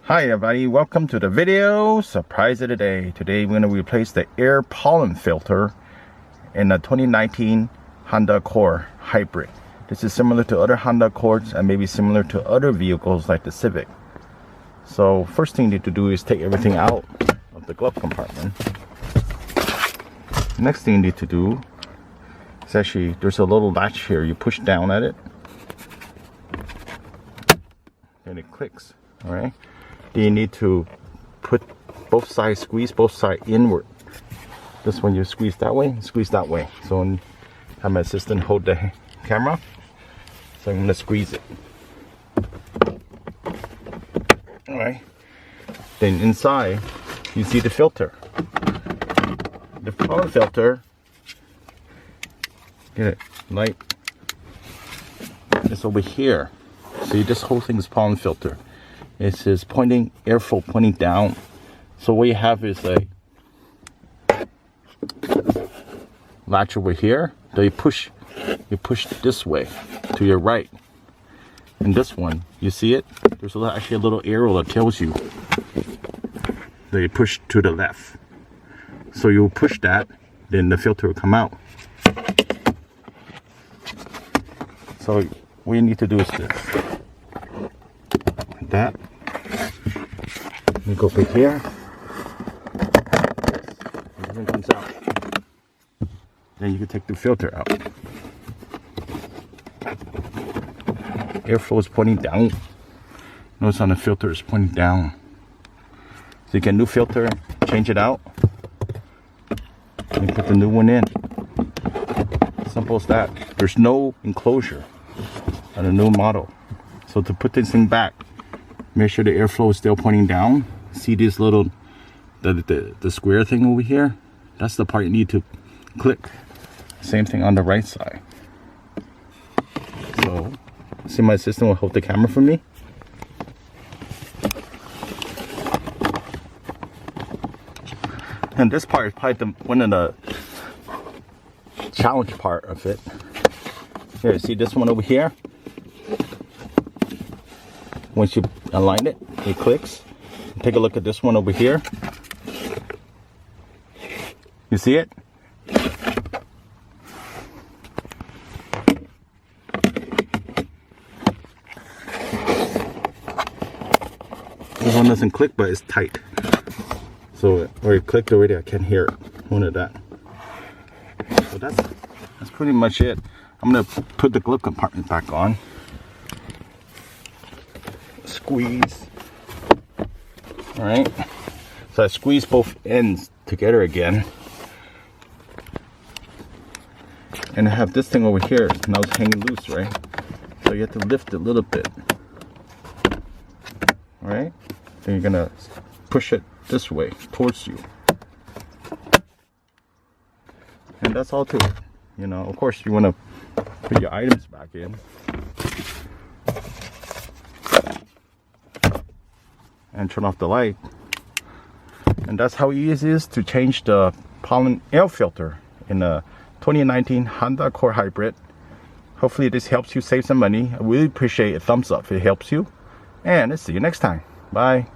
Hi everybody, welcome to the video. Surprise of the day. Today we're going to replace the air pollen filter in the 2019 Honda Accord Hybrid. This is similar to other Honda Accords and maybe similar to other vehicles like the Civic. So first thing you need to do is take everything out of the glove compartment. Next thing you need to do is actually, there's a little latch here. You push down at it and it clicks. Alright. Then you need to put both sides, squeeze both sides inward. This one you squeeze that way, squeeze that way. So have my assistant hold the camera. So I'm going to squeeze it. Alright. Then inside you see the filter. The pollen filter, get it, light, it's over here. See, this whole thing is pollen filter. It says pointing, airflow pointing down. So what you have is a latch over here that you push this way to your right. And this one, you see it? There's actually a little arrow that tells you that you push to the left. So you push that, then the filter will come out. So what you need to do is this. That. You go over here. Everything comes out. Then you can take the filter out. Airflow is pointing down. Notice on the filter is pointing down. So you get a new filter, change it out, and put the new one in. Simple as that. There's no enclosure on a new model. So to put this thing back, make sure the airflow is still pointing down. See this little, the square thing over here? That's the part you need to click. Same thing on the right side. So, see, my assistant will hold the camera for me. And this part is probably one of the challenge part of it. Here, see this one over here? Once you align it, it clicks. Take a look at this one over here. You see it? This one doesn't click, but it's tight. So, or it clicked already, I can't hear it. One of that. So that's pretty much it. I'm gonna put the glove compartment back on. Squeeze. Alright. So I squeeze both ends together again. And I have this thing over here. Now it's hanging loose, right? So you have to lift it a little bit. Alright? Then you're gonna push it this way towards you. And that's all to it. You know, of course you wanna put your items back in. And turn off the light. And that's how easy it is to change the pollen air filter in a 2019 Honda Accord Hybrid. Hopefully this helps you save some money. I really appreciate a thumbs up if it helps you. And let's see you next time. Bye.